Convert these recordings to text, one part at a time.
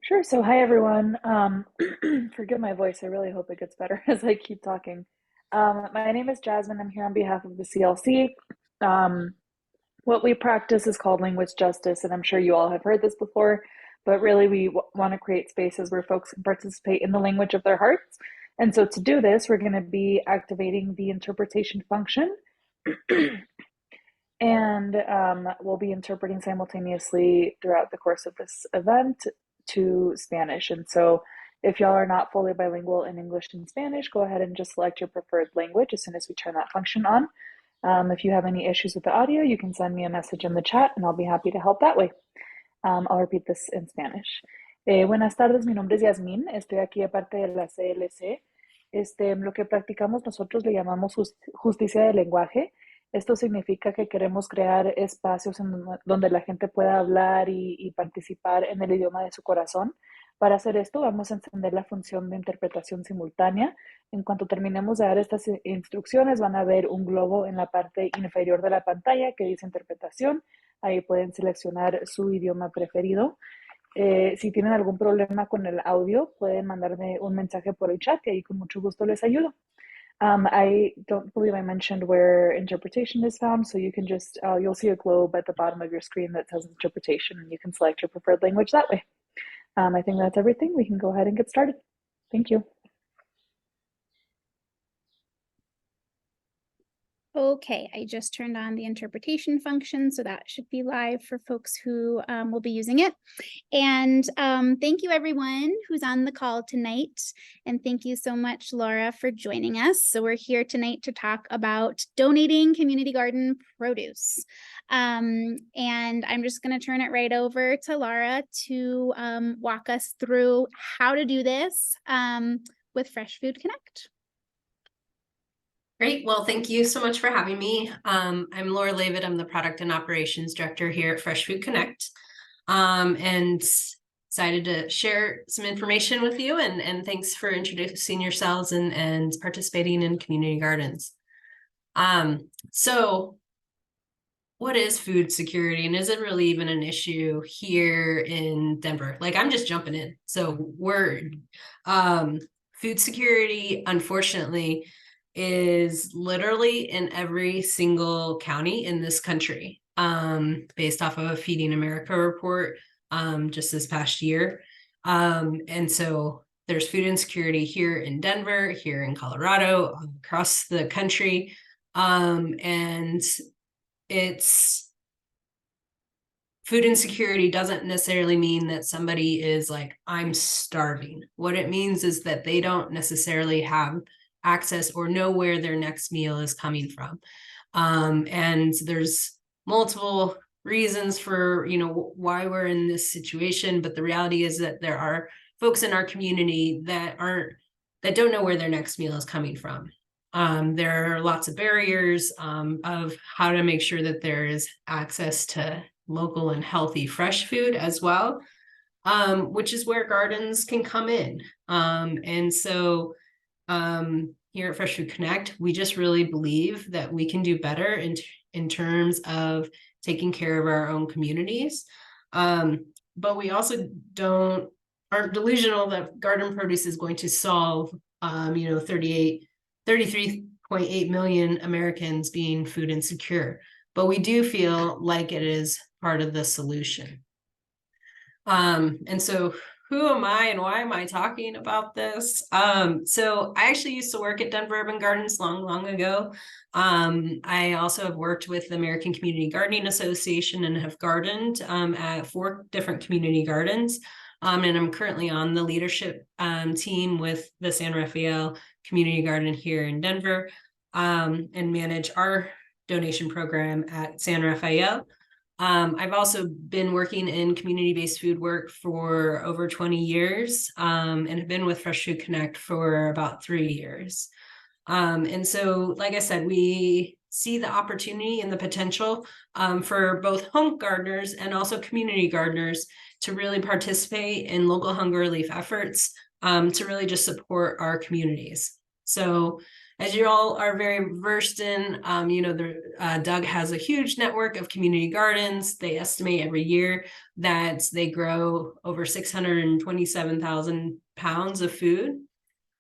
Sure. So, hi everyone. Forgive my voice. I really hope it gets better as I keep talking. My name is Jasmine. I'm here on behalf of the CLC. Um, what we practice is called language justice, and I'm sure you all have heard this before, but really we want to create spaces where folks can participate in the language of their hearts. And so, to do this, we're going to be activating the interpretation function. And we'll be interpreting simultaneously throughout the course of this event to Spanish. And so, if y'all are not fully bilingual in English and Spanish, go ahead and just select your preferred language as soon as we turn that function on. If you have any issues with the audio, you can send me a message in the chat and I'll be happy to help that way. I'll repeat this in Spanish. Buenas tardes, mi nombre es Yasmín, estoy aquí de parte de la CLC. Lo que practicamos nosotros le llamamos justicia del lenguaje. Esto significa que queremos crear espacios en donde la gente pueda hablar y participar en el idioma de su corazón. Para hacer esto, vamos a encender la función de interpretación simultánea. En cuanto terminemos de dar estas instrucciones, van a ver un globo en la parte inferior de la pantalla que dice interpretación. Ahí pueden seleccionar su idioma preferido. Si tienen algún problema con el audio, pueden mandarme un mensaje por el chat y ahí con mucho gusto les ayudo. I don't believe I mentioned where interpretation is found, so you can just, you'll see a globe at the bottom of your screen that says interpretation, and you can select your preferred language that way. I think that's everything. We can go ahead and get started. Thank you. Okay, I just turned on the interpretation function, so that should be live for folks who will be using it. And thank you everyone who's on the call tonight. And thank you so much, Laura, for joining us. So we're here tonight to talk about donating community garden produce. And I'm just going to turn it right over to Laura to walk us through how to do this with Fresh Food Connect. Great. Well, thank you so much for having me. I'm Laura Leavitt. I'm the Product and Operations Director here at Fresh Food Connect. And excited to share some information with you. And thanks for introducing yourselves and participating in community gardens. So what is food security? And is it really even an issue here in Denver? Like, I'm just jumping in. So food security, unfortunately, is literally in every single county in this country, based off of a Feeding America report just this past year. And so there's food insecurity here in Denver, here in Colorado, across the country. And food insecurity doesn't necessarily mean that somebody is like, I'm starving. What it means is that they don't necessarily have access or know where their next meal is coming from. And there's multiple reasons for, why we're in this situation. But the reality is that there are folks in our community that don't know where their next meal is coming from. There are lots of barriers of how to make sure that there is access to local and healthy fresh food as well, which is where gardens can come in. And so here at Fresh Food Connect, we just really believe that we can do better in terms of taking care of our own communities. But we also aren't delusional that garden produce is going to solve, 33.8 million Americans being food insecure. But we do feel like it is part of the solution. And so who am I and why am I talking about this? So I actually used to work at Denver Urban Gardens long ago. I also have worked with the American Community Gardening Association and have gardened at 4 different community gardens. And I'm currently on the leadership team with the San Rafael Community Garden here in Denver, and manage our donation program at San Rafael. I've also been working in community-based food work for over 20 years, and have been with Fresh Food Connect for about 3 years. And so, like I said, we see the opportunity and the potential for both home gardeners and also community gardeners to really participate in local hunger relief efforts, to really just support our communities. So As you all are very versed in, D.U.G has a huge network of community gardens. They estimate every year that they grow over 627,000 pounds of food.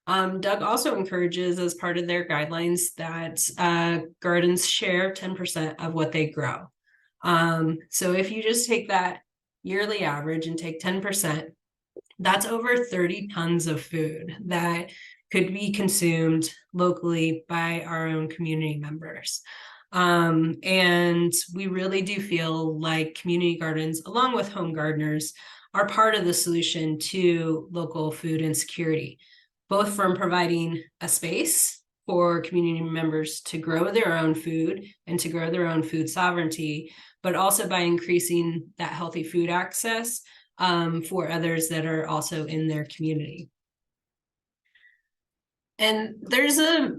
D.U.G also encourages, as part of their guidelines, that gardens share 10% of what they grow. So if you just take that yearly average and take 10%, that's over 30 tons of food that could be consumed locally by our own community members. And we really do feel like community gardens, along with home gardeners, are part of the solution to local food insecurity, both from providing a space for community members to grow their own food and to grow their own food sovereignty, but also by increasing that healthy food access for others that are also in their community. And there's a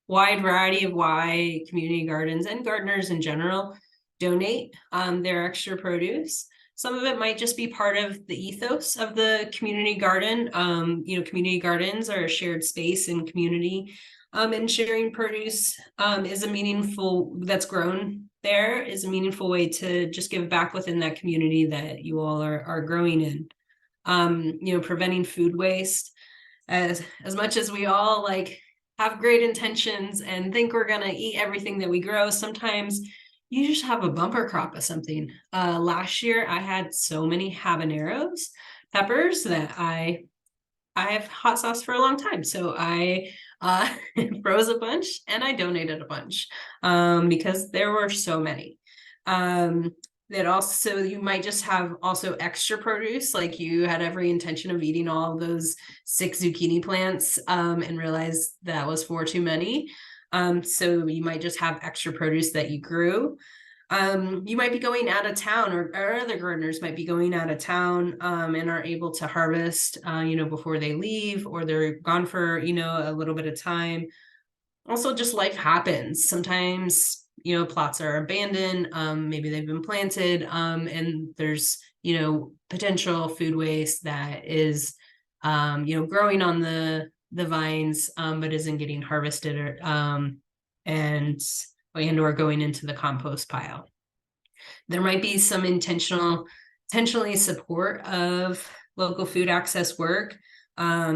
wide variety of why community gardens and gardeners in general donate their extra produce. Some of it might just be part of the ethos of the community garden. Community gardens are a shared space and community, and sharing produce is a meaningful, that's grown there, is a meaningful way to just give back within that community that you all are growing in. Preventing food waste. As much as we all have great intentions and think we're gonna eat everything that we grow, sometimes you just have a bumper crop of something. Last year I had so many habaneros peppers that I have hot sauce for a long time, so I froze a bunch and I donated a bunch because there were so many. That also, you might just have also extra produce, like you had every intention of eating all of those 6 zucchini plants and realized that was 4 too many. So you might just have extra produce that you grew. You might be going out of town, or other gardeners might be going out of town and are able to harvest, before they leave, or they're gone for, a little bit of time. Also, just life happens. Sometimes, plots are abandoned. Maybe they've been planted and there's, potential food waste that is, growing on the vines, but isn't getting harvested or going into the compost pile. There might be some intentionally support of local food access work.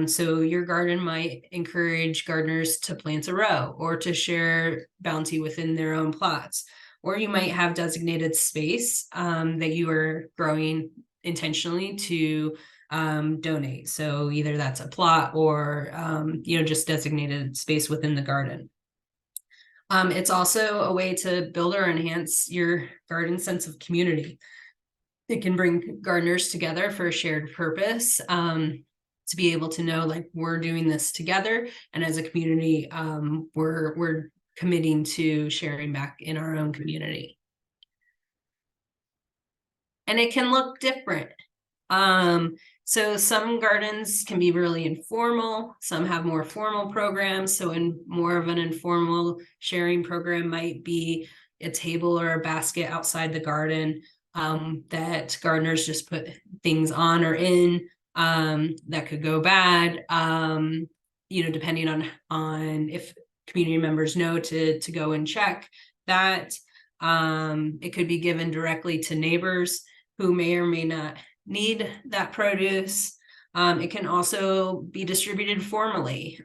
So your garden might encourage gardeners to plant a row or to share bounty within their own plots. Or you might have designated space that you are growing intentionally to donate. So either that's a plot or, just designated space within the garden. It's also a way to build or enhance your garden sense of community. It can bring gardeners together for a shared purpose, to be able to know, we're doing this together, and as a community, we're committing to sharing back in our own community. And it can look different. So some gardens can be really informal, some have more formal programs. So in more of an informal sharing program might be a table or a basket outside the garden that gardeners just put things on or in that could go bad, depending on if community members know to go and check that. It could be given directly to neighbors who may or may not need that produce. It can also be distributed formally.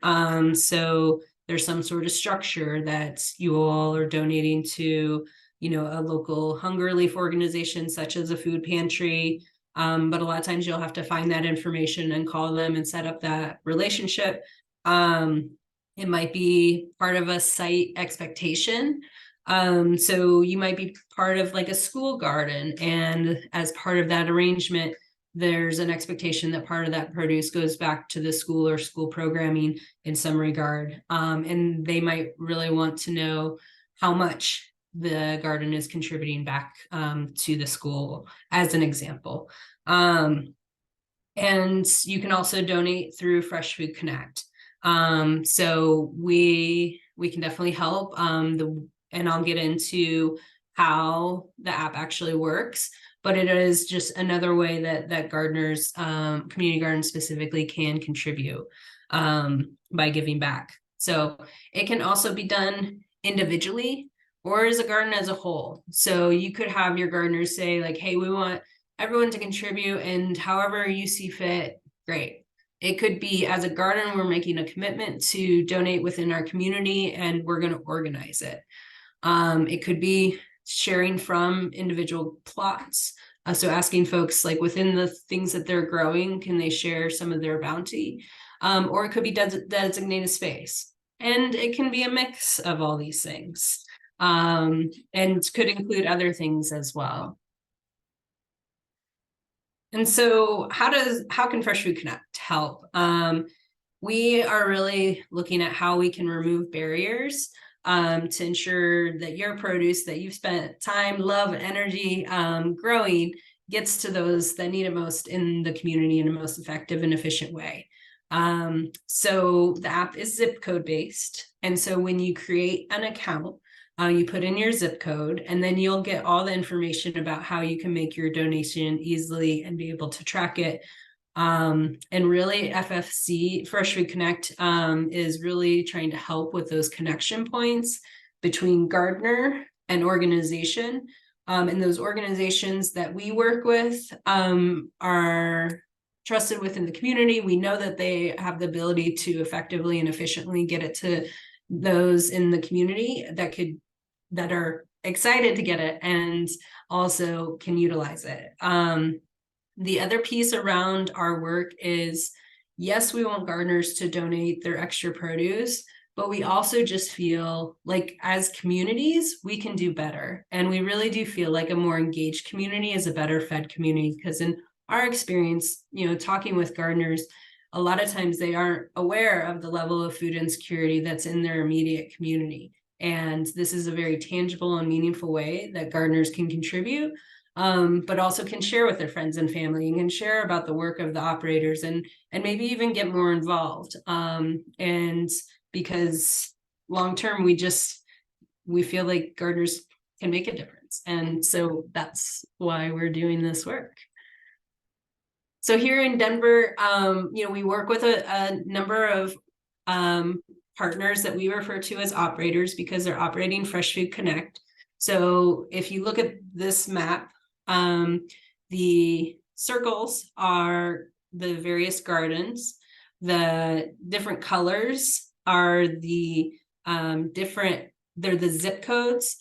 So there's some sort of structure that you all are donating to, a local hunger relief organization, such as a food pantry. But a lot of times you'll have to find that information and call them and set up that relationship. It might be part of a site expectation. So you might be part of a school garden, and as part of that arrangement, there's an expectation that part of that produce goes back to the school or school programming in some regard. And they might really want to know how much the garden is contributing back to the school, as an example. And you can also donate through Fresh Food Connect. So we can definitely help. And I'll get into how the app actually works, but it is just another way that gardeners, community gardens specifically, can contribute by giving back. So it can also be done individually or as a garden as a whole. So you could have your gardeners say like, hey, we want everyone to contribute, and however you see fit, great. It could be as a garden, we're making a commitment to donate within our community and we're going to organize it. It could be sharing from individual plots. So asking folks like within the things that they're growing, can they share some of their bounty? Or it could be designated space. And it can be a mix of all these things, and could include other things as well. And so how can Fresh Food Connect help? We are really looking at how we can remove barriers to ensure that your produce that you've spent time, love, energy growing gets to those that need it most in the community in a most effective and efficient way. So the app is zip code based. And so when you create an account, you put in your zip code, and then you'll get all the information about how you can make your donation easily and be able to track it. And really FFC, Fresh Food Connect, is really trying to help with those connection points between gardener and organization. And those organizations that we work with are trusted within the community. We know that they have the ability to effectively and efficiently get it to those in the community that are excited to get it and also can utilize it. The other piece around our work is, yes, we want gardeners to donate their extra produce, but we also just feel like as communities, we can do better. And we really do feel like a more engaged community is a better fed community, because in our experience, talking with gardeners, a lot of times they aren't aware of the level of food insecurity that's in their immediate community. And this is a very tangible and meaningful way that gardeners can contribute, but also can share with their friends and family and can share about the work of the operators and maybe even get more involved. And because long-term, we feel like gardeners can make a difference. And so that's why we're doing this work. So here in Denver, we work with a number of partners that we refer to as operators because they're operating Fresh Food Connect. So if you look at this map, the circles are the various gardens. The different colors are the they're the zip codes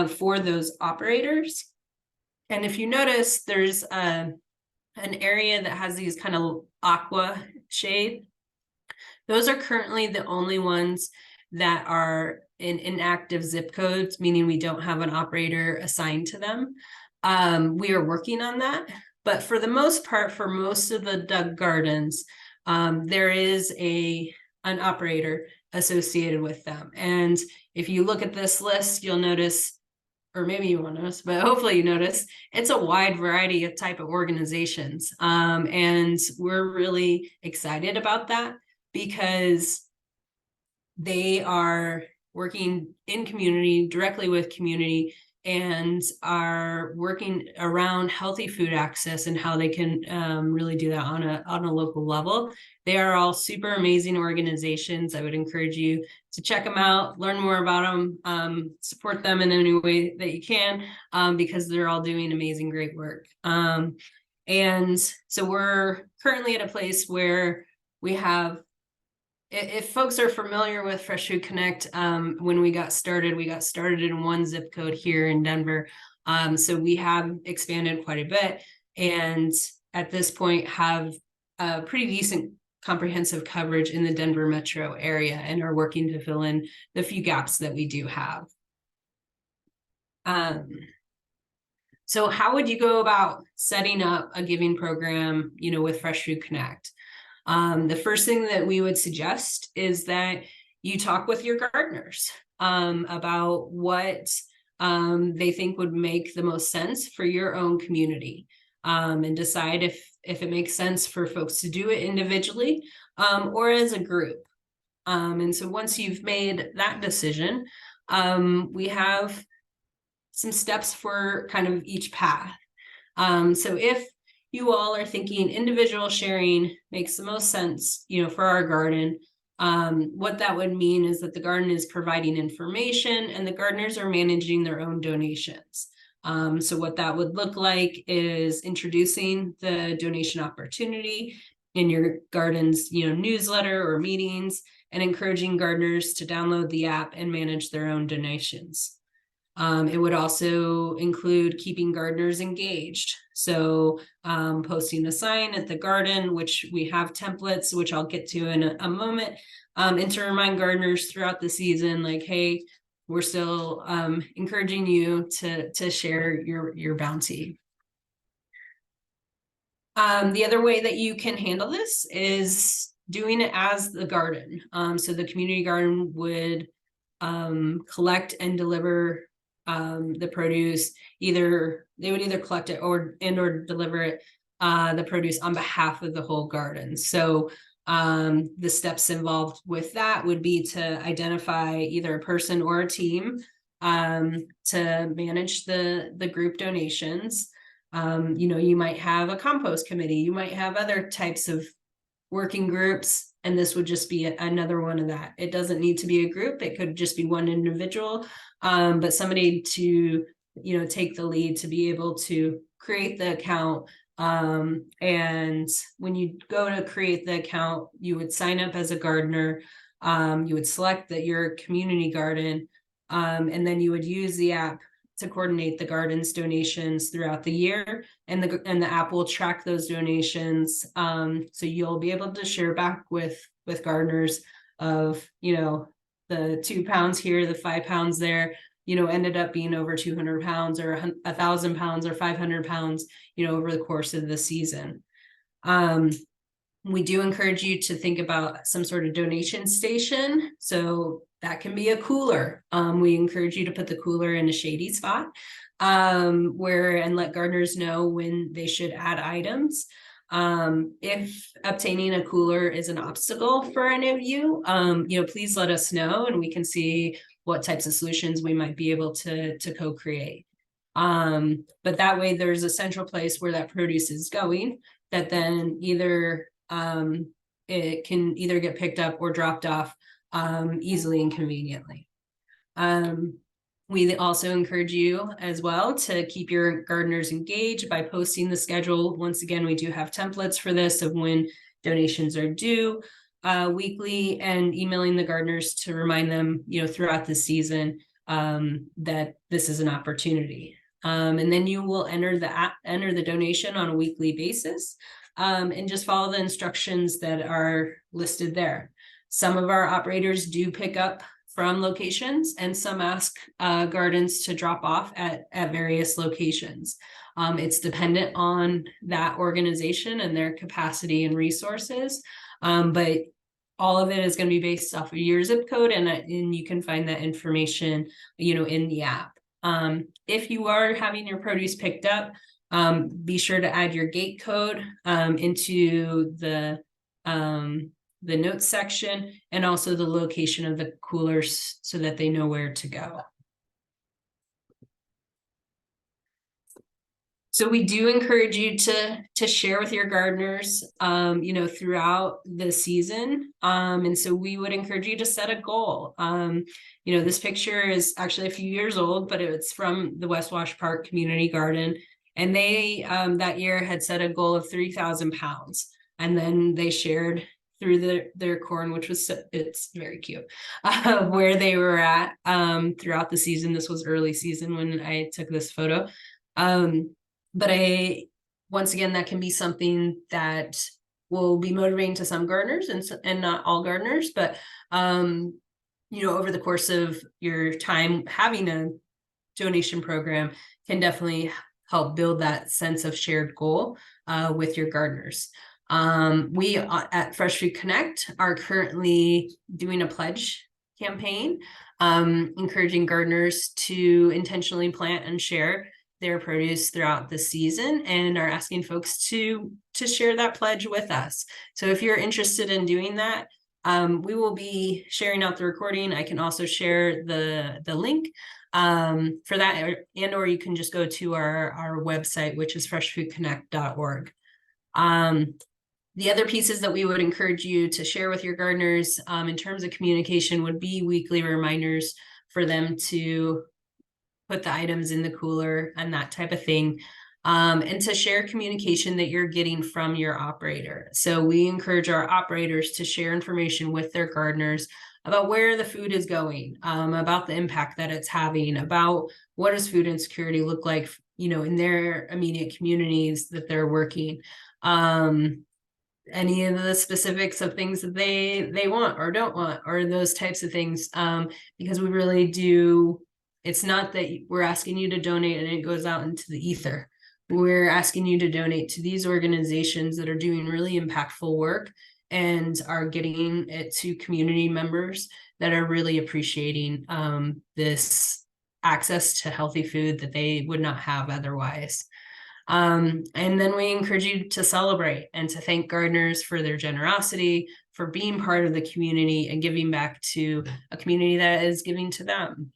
for those operators. And if you notice, there's an area that has these kind of aqua shade. Those are currently the only ones that are in inactive zip codes, meaning we don't have an operator assigned to them. We are working on that, but for the most part, for most of the D.U.G gardens, there is an operator associated with them. And if you look at this list, you'll notice, or maybe you won't notice, but hopefully you notice, it's a wide variety of type of organizations. And we're really excited about that because they are working in community, directly with community, and are working around healthy food access and how they can really do that on a local level. They are all super amazing organizations. I would encourage you to check them out, learn more about them, support them in any way that you can, because they're all doing amazing, great work. And so we're currently at a place where we have, if folks are familiar with Fresh Food Connect, when we got started in one zip code here in Denver. So we have expanded quite a bit, and at this point have a pretty decent comprehensive coverage in the Denver metro area and are working to fill in the few gaps that we do have. So how would you go about setting up a giving program, with Fresh Food Connect? The first thing that we would suggest is that you talk with your gardeners about what they think would make the most sense for your own community, and decide if it makes sense for folks to do it individually or as a group. And so once you've made that decision, we have some steps for kind of each path. So if you all are thinking individual sharing makes the most sense, for our garden, What that would mean is that the garden is providing information and the gardeners are managing their own donations. So what that would look like is introducing the donation opportunity in your garden's, newsletter or meetings, and encouraging gardeners to download the app and manage their own donations. It would also include keeping gardeners engaged. So posting a sign at the garden, which we have templates, which I'll get to in a moment, and to remind gardeners throughout the season, like, hey, we're still encouraging you to share your bounty. The other way that you can handle this is doing it as the garden. So the community garden would collect and deliver the produce. They would either collect it or deliver it, the produce on behalf of the whole garden. So the steps involved with that would be to identify either a person or a team to manage the group donations. You might have a compost committee, you might have other types of working groups, and this would just be another one of that. It doesn't need to be a group, it could just be one individual, but somebody to take the lead to be able to create the account. And when you go to create the account, you would sign up as a gardener, you would select your community garden, and then you would use the app to coordinate the garden's donations throughout the year, and the app will track those donations. So you'll be able to share back with gardeners of, the 2 pounds here, the 5 pounds there, ended up being over 200 pounds or 1,000 pounds or 500 pounds, over the course of the season. We do encourage you to think about some sort of donation station. So that can be a cooler. We encourage you to put the cooler in a shady spot, and let gardeners know when they should add items. If obtaining a cooler is an obstacle for any of you, please let us know, and we can see what types of solutions we might be able to co-create. But that way there's a central place where that produce is going, that then either it can either get picked up or dropped off easily and conveniently. We also encourage you as well to keep your gardeners engaged by posting the schedule. Once again, we do have templates for this of when donations are due weekly, and emailing the gardeners to remind them, throughout the season that this is an opportunity. And then you will enter the donation on a weekly basis, and just follow the instructions that are listed there. Some of our operators do pick up from locations, and some ask gardens to drop off at various locations. It's dependent on that organization and their capacity and resources, but all of it is going to be based off of your zip code, and you can find that information, in the app. If you are having your produce picked up, be sure to add your gate code into the notes section, and also the location of the coolers so that they know where to go. So we do encourage you to share with your gardeners, throughout the season. And so we would encourage you to set a goal. This picture is actually a few years old, but it's from the West Wash Park Community Garden. And they, that year, had set a goal of 3,000 pounds. And then they shared through their corn, which was, it's very cute, where they were at throughout the season. This was early season when I took this photo. But once again, that can be something that will be motivating to some gardeners and not all gardeners, but over the course of your time, having a donation program can definitely help build that sense of shared goal with your gardeners. We at Fresh Food Connect are currently doing a pledge campaign, encouraging gardeners to intentionally plant and share their produce throughout the season, and are asking folks to share that pledge with us. So if you're interested in doing that, we will be sharing out the recording. I can also share the link for that, or you can just go to our website, which is freshfoodconnect.org. The other pieces that we would encourage you to share with your gardeners in terms of communication would be weekly reminders for them to put the items in the cooler and that type of thing. And to share communication that you're getting from your operator. So we encourage our operators to share information with their gardeners about where the food is going, about the impact that it's having, about what does food insecurity look like, in their immediate communities that they're working. Any of the specifics of things that they want or don't want, or those types of things, because we really do. It's not that we're asking you to donate and it goes out into the ether. We're asking you to donate to these organizations that are doing really impactful work and are getting it to community members that are really appreciating this access to healthy food that they would not have otherwise. And then we encourage you to celebrate and to thank gardeners for their generosity, for being part of the community and giving back to a community that is giving to them.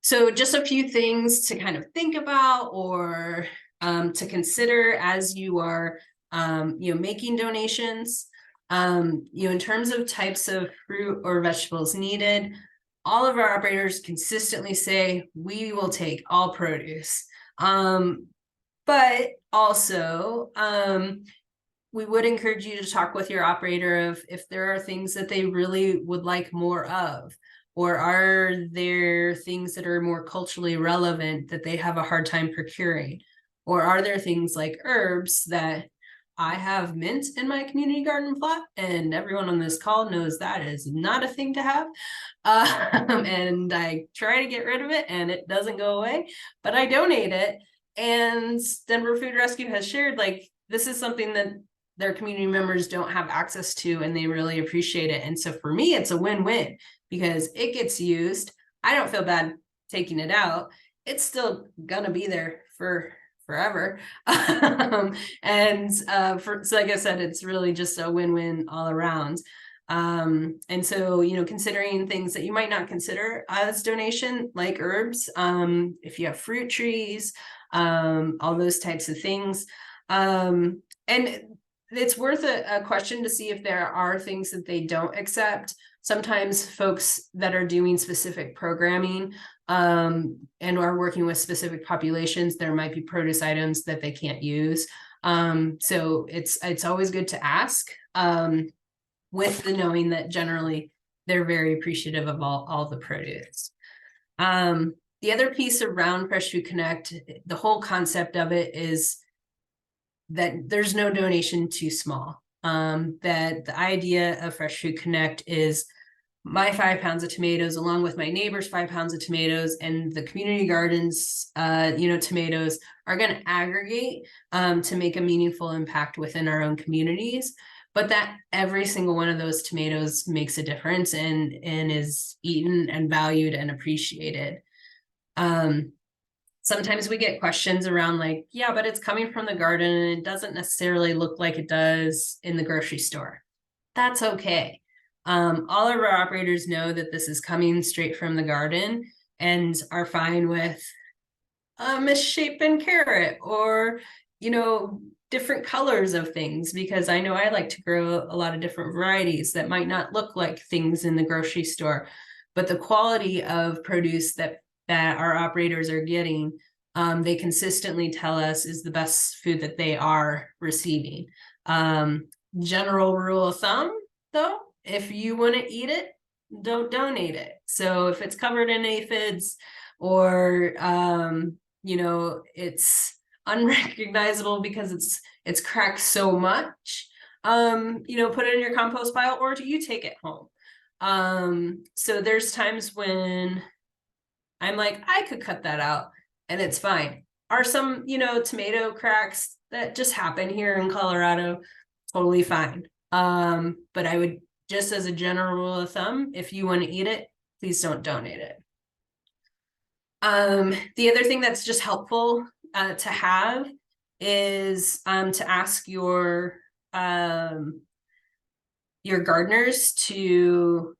So just a few things to kind of think about or to consider as you are making donations. In terms of types of fruit or vegetables needed, all of our operators consistently say we will take all produce. But also, we would encourage you to talk with your operator of if there are things that they really would like more of, or are there things that are more culturally relevant that they have a hard time procuring, or are there things like herbs that I have mint in my community garden plot, and everyone on this call knows that is not a thing to have. And I try to get rid of it and it doesn't go away, but I donate it. And Denver Food Rescue has shared, like, this is something that their community members don't have access to, and they really appreciate it. And so for me, it's a win-win because it gets used. I don't feel bad taking it out. It's still gonna be there for forever. So like I said, it's really just a win-win all around. And so, considering things that you might not consider as donation, like herbs, if you have fruit trees, all those types of things. And it's worth a question to see if there are things that they don't accept. Sometimes folks that are doing specific programming and are working with specific populations, there might be produce items that they can't use. So it's always good to ask, with the knowing that generally they're very appreciative of all the produce. The other piece around Fresh Food Connect, the whole concept of it is that there's no donation too small. That the idea of Fresh Food Connect is my 5 pounds of tomatoes along with my neighbor's 5 pounds of tomatoes and the community gardens tomatoes are going to aggregate to make a meaningful impact within our own communities, but that every single one of those tomatoes makes a difference and is eaten and valued and appreciated. Sometimes we get questions around like, yeah, but it's coming from the garden and it doesn't necessarily look like it does in the grocery store. That's okay. All of our operators know that this is coming straight from the garden and are fine with a misshapen carrot or, different colors of things, because I know I like to grow a lot of different varieties that might not look like things in the grocery store, but the quality of produce that our operators are getting, they consistently tell us is the best food that they are receiving. General rule of thumb, though, if you want to eat it, don't donate it. So if it's covered in aphids or, it's unrecognizable because it's cracked so much, put it in your compost pile or do you take it home? So there's times when I'm like, I could cut that out and it's fine. Are some, tomato cracks that just happen here in Colorado, totally fine. But I would, just as a general rule of thumb, if you want to eat it, please don't donate it. The other thing that's just helpful to have is to ask your gardeners to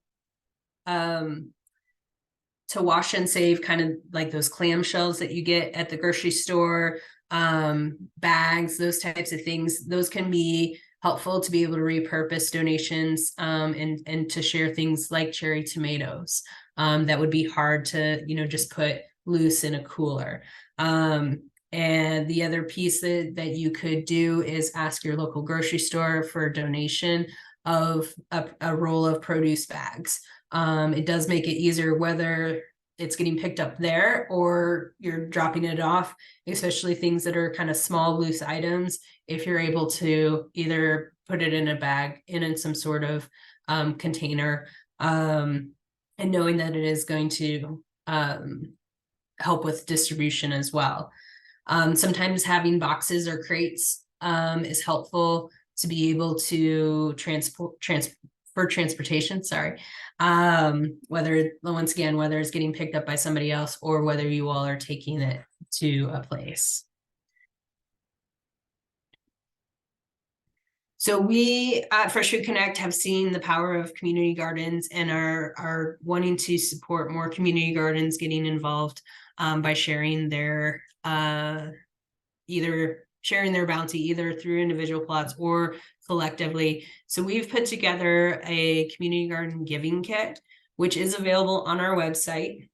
wash and save kind of like those clam shells that you get at the grocery store, bags, those types of things. Those can be helpful to be able to repurpose donations, and to share things like cherry tomatoes, that would be hard to, just put loose in a cooler. And the other piece that you could do is ask your local grocery store for a donation of a roll of produce bags. It does make it easier whether it's getting picked up there or you're dropping it off, especially things that are kind of small, loose items. If you're able to either put it in a bag, in some sort of container, and knowing that it is going to help with distribution as well. Sometimes having boxes or crates is helpful to be able to for transportation, sorry. Whether it's getting picked up by somebody else or whether you all are taking it to a place. So we at Fresh Food Connect have seen the power of community gardens and are wanting to support more community gardens getting involved by sharing their either sharing their bounty either through individual plots or collectively. So we've put together a community garden giving kit, which is available on our website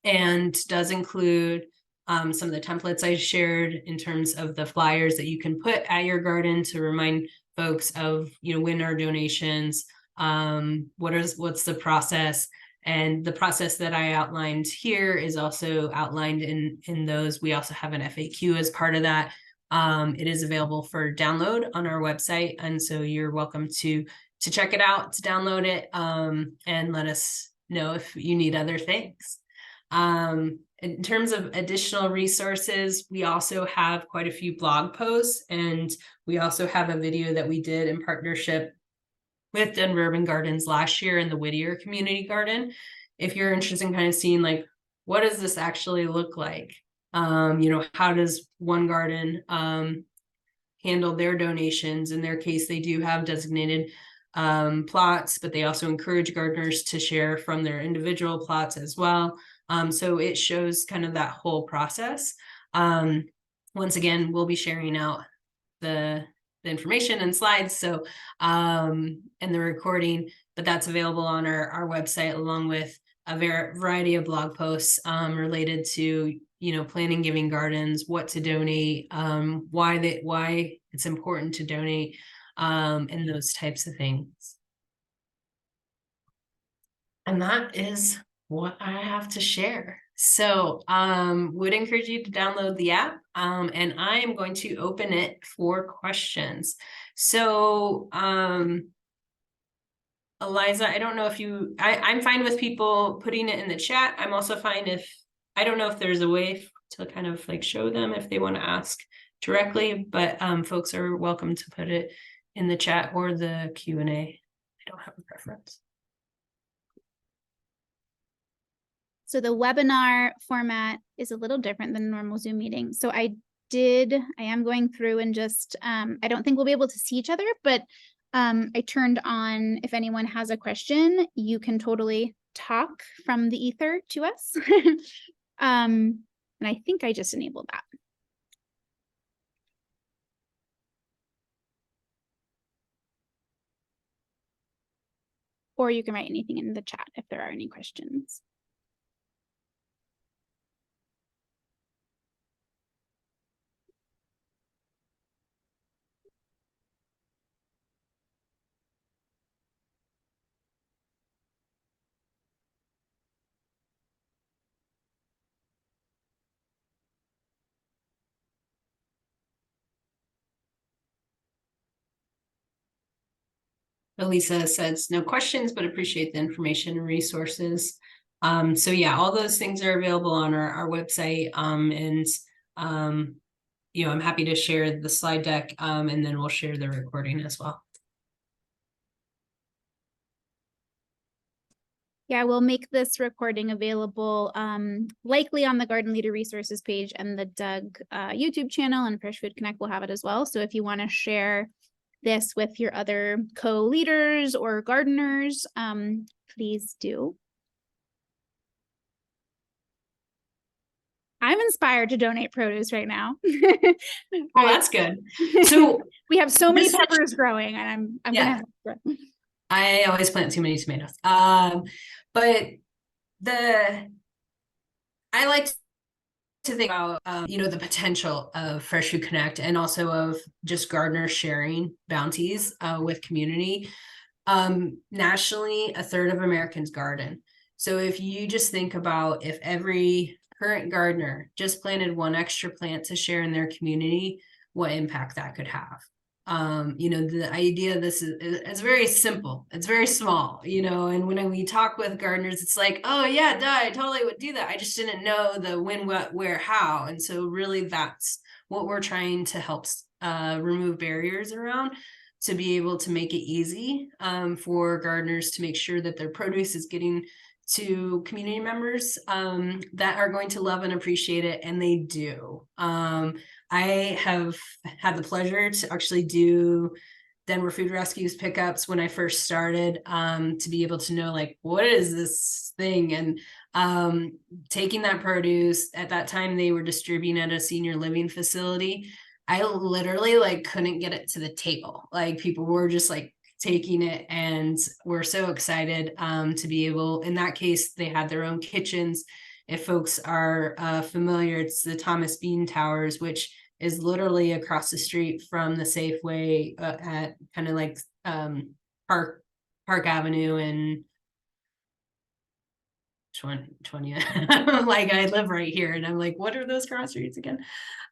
and does include some of the templates I shared in terms of the flyers that you can put at your garden to remind folks of, when our donations, what's the process. And the process that I outlined here is also outlined in those. We also have an FAQ as part of that. It is available for download on our website. And so you're welcome to check it out, to download it, and let us know if you need other things. In terms of additional resources, we also have quite a few blog posts, and we also have a video that we did in partnership with Denver Urban Gardens last year in the Whittier Community Garden. If you're interested in kind of seeing like, what does this actually look like? How does one garden handle their donations? In their case, they do have designated plots, but they also encourage gardeners to share from their individual plots as well. So it shows kind of that whole process. Once again, we'll be sharing out the information and slides, so and the recording, but that's available on our website along with a variety of blog posts related to planning giving gardens, what to donate, why it's important to donate, and those types of things. And that is what I have to share. So would encourage you to download the app, and I am going to open it for questions. So Eliza, I don't know if I'm fine with people putting it in the chat. I'm also fine I don't know if there's a way to kind of like show them if they want to ask directly, but folks are welcome to put it in the chat or the Q&A. I don't have a preference. So the webinar format is a little different than a normal Zoom meeting. So I am going through and just, I don't think we'll be able to see each other, but I turned on, if anyone has a question, you can totally talk from the ether to us. And I think I just enabled that. Or you can write anything in the chat if there are any questions. Elisa says no questions, but appreciate the information and resources. So yeah, all those things are available on our website. And I'm happy to share the slide deck, and then we'll share the recording as well. Yeah, we'll make this recording available likely on the Garden Leader Resources page and the D.U.G YouTube channel, and Fresh Food Connect will have it as well. So if you want to share this with your other co-leaders or gardeners, please do. I'm inspired to donate produce right now. Well, that's good. So we have so many this- peppers growing, and I'm Yeah. gonna have to. I always plant too many tomatoes. But I like to think about, the potential of Fresh Food Connect, and also of just gardeners sharing bounties with community. Nationally, a third of Americans garden. So if you just think about, if every current gardener just planted one extra plant to share in their community, what impact that could have. The idea of this is, it's very simple, it's very small, and when we talk with gardeners, it's like, oh yeah, duh, I totally would do that. I just didn't know the when, what, where, how. And so really that's what we're trying to help remove barriers around, to be able to make it easy for gardeners to make sure that their produce is getting to community members that are going to love and appreciate it, and they do. I have had the pleasure to actually do Denver Food Rescue's pickups when I first started, to be able to know, like, what is this thing? And taking that produce, at that time they were distributing at a senior living facility. I literally couldn't get it to the table. Like, people were just taking it, and we're so excited to be able, in that case, they had their own kitchens. If folks are familiar, it's the Thomas Bean Towers, which is literally across the street from the Safeway at kind of Park Avenue and 20. I live right here, and I'm like, what are those cross streets again?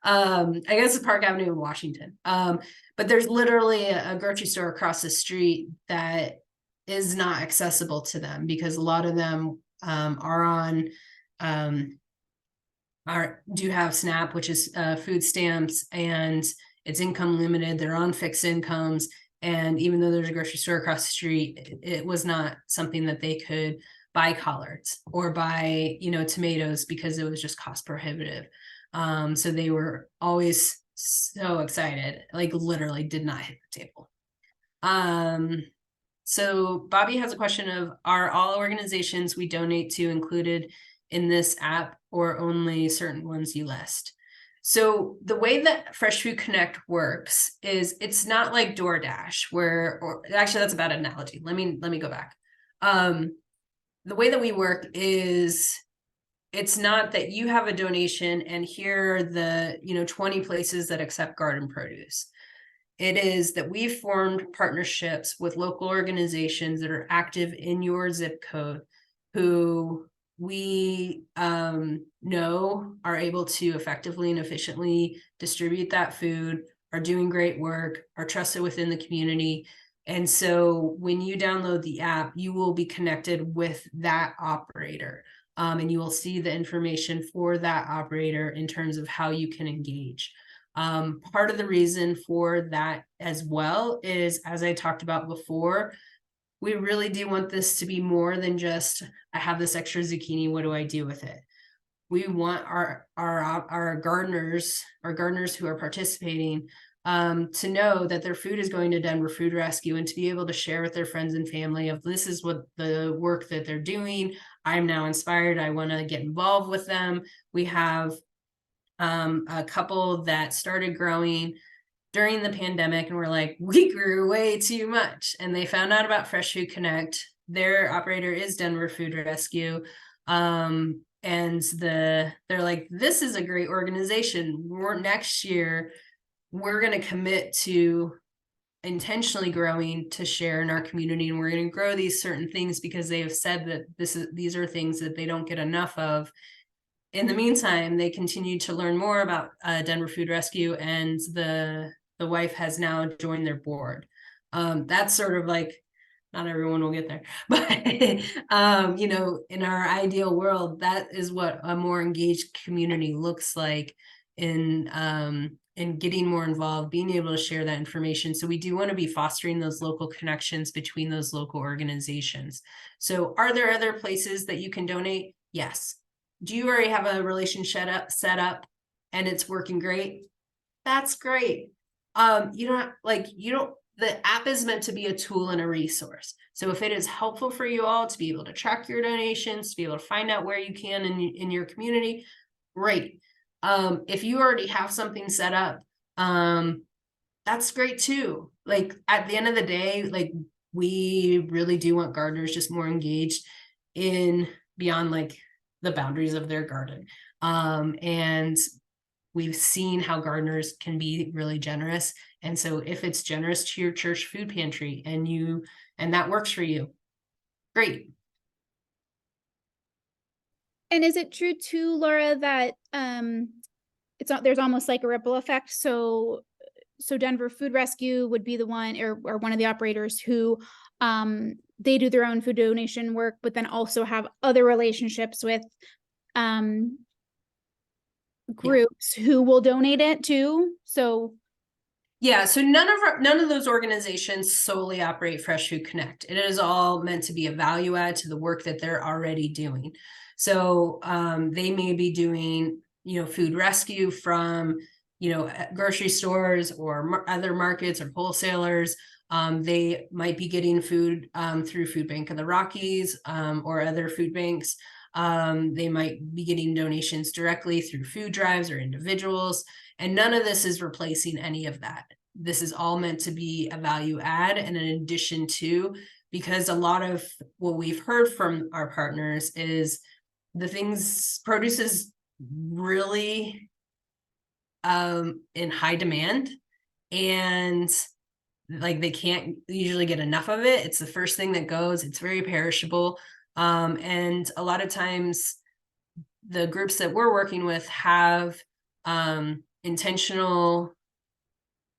I guess it's Park Avenue in Washington. But there's literally a grocery store across the street that is not accessible to them, because a lot of them are on do have SNAP, which is food stamps, and it's income limited. They're on fixed incomes, and even though there's a grocery store across the street, it was not something that they could buy collards or buy tomatoes, because it was just cost prohibitive. So they were always so excited, literally did not hit the table. So Bobby has a question of, are all organizations we donate to included in this app, or only certain ones you list? So the way that Fresh Food Connect works is, it's not like DoorDash, or actually that's a bad analogy. Let me go back. The way that we work is, it's not that you have a donation and here are the 20 places that accept garden produce. It is that we've formed partnerships with local organizations that are active in your zip code, who we know are able to effectively and efficiently distribute that food, are doing great work, are trusted within the community. And so when you download the app, you will be connected with that operator, and you will see the information for that operator in terms of how you can engage. Part of the reason for that as well is, as I talked about before, we really do want this to be more than just, I have this extra zucchini, what do I do with it? We want our gardeners who are participating to know that their food is going to Denver Food Rescue, and to be able to share with their friends and family of, this is what the work that they're doing. I'm now inspired. I want to get involved with them. We have a couple that started growing during the pandemic, and we're like, we grew way too much, and they found out about Fresh Food Connect. Their operator is Denver Food Rescue, and they're like, this is a great organization. Next year we're going to commit to intentionally growing to share in our community, and we're going to grow these certain things, because they have said that these are things that they don't get enough of. In the meantime, they continue to learn more about Denver Food Rescue, and the wife has now joined their board. That's sort of like, not everyone will get there, but in our ideal world, that is what a more engaged community looks like, in getting more involved, being able to share that information. So we do want to be fostering those local connections between those local organizations. So are there other places that you can donate? Yes. Do you already have a relationship set up and it's working great? That's great. The app is meant to be a tool and a resource. So if it is helpful for you all to be able to track your donations, to be able to find out where you can in your community, great. If you already have something set up, that's great too. Like at the end of the day, like we really do want gardeners just more engaged in beyond like the boundaries of their garden. And we've seen how gardeners can be really generous. And so if it's generous to your church food pantry and that works for you, great. And is it true too, Laura, that it's not, there's almost like a ripple effect? So Denver Food Rescue would be the one, or one of the operators who they do their own food donation work, but then also have other relationships with groups who will donate it too. So yeah, so none of those organizations solely operate Fresh Food Connect. It is all meant to be a value add to the work that they're already doing. So they may be doing, food rescue from, grocery stores or other markets or wholesalers. They might be getting food through Food Bank of the Rockies or other food banks. They might be getting donations directly through food drives or individuals. And none of this is replacing any of that. This is all meant to be a value add and an addition to, because a lot of what we've heard from our partners is produce is really in high demand, and like they can't usually get enough of it. It's the first thing that goes. It's very perishable. And a lot of times the groups that we're working with have intentional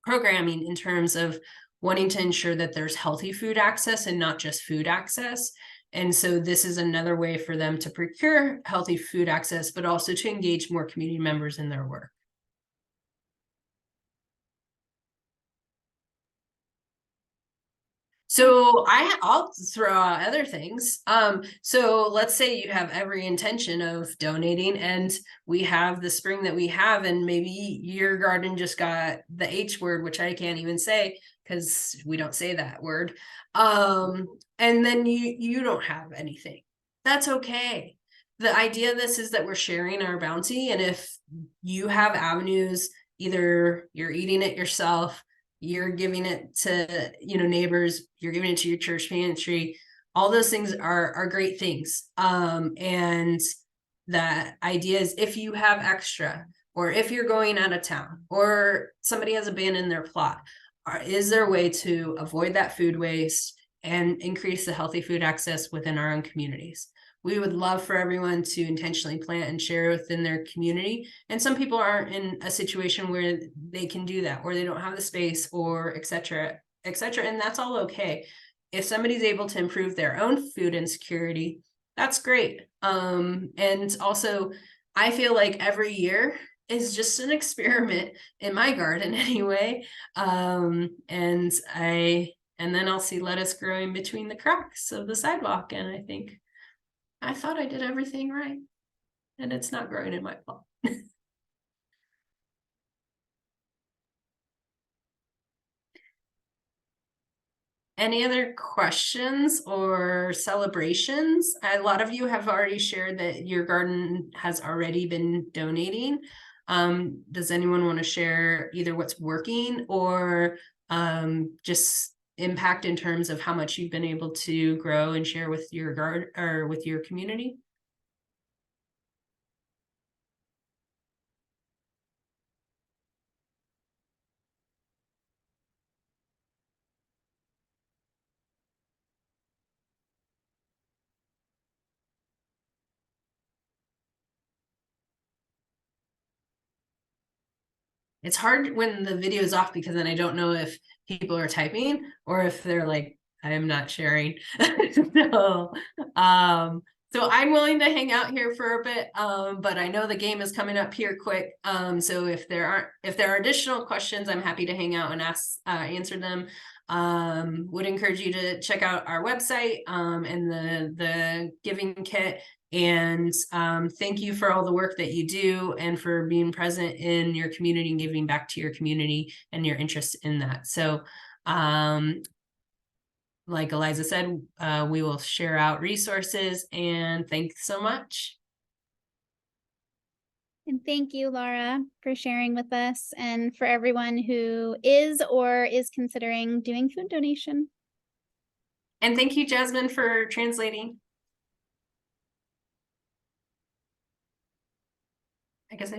programming in terms of wanting to ensure that there's healthy food access and not just food access. And so this is another way for them to procure healthy food access, but also to engage more community members in their work. So I'll throw out other things. So let's say you have every intention of donating, and we have the spring that we have, and maybe your garden just got the H word, which I can't even say because we don't say that word. And then you don't have anything. That's okay. The idea of this is that we're sharing our bounty, and if you have avenues, either you're eating it yourself, you're giving it to neighbors, you're giving it to your church pantry, all those things are great things. And the idea is, if you have extra, or if you're going out of town, or somebody has abandoned their plot, is there a way to avoid that food waste and increase the healthy food access within our own communities? We would love for everyone to intentionally plant and share within their community. And some people aren't in a situation where they can do that, or they don't have the space, or et cetera, et cetera. And that's all okay. If somebody's able to improve their own food insecurity, that's great. And also, I feel like every year is just an experiment in my garden anyway. And then I'll see lettuce growing between the cracks of the sidewalk, and I think, I thought I did everything right, and it's not growing in my plot. Any other questions or celebrations? A lot of you have already shared that your garden has already been donating. Does anyone want to share either what's working or just impact in terms of how much you've been able to grow and share with your garden or with your community? It's hard when the video is off, because then I don't know if people are typing or if they're like, I am not sharing. So I'm willing to hang out here for a bit, but I know the game is coming up here quick. So if there are additional questions, I'm happy to hang out and answer them. Would encourage you to check out our website and the giving kit. And thank you for all the work that you do, and for being present in your community and giving back to your community and your interest in that. So like Eliza said, we will share out resources, and thanks so much. And thank you, Laura, for sharing with us and for everyone who is or is considering doing food donation. And thank you, Jasmine, for translating. I guess I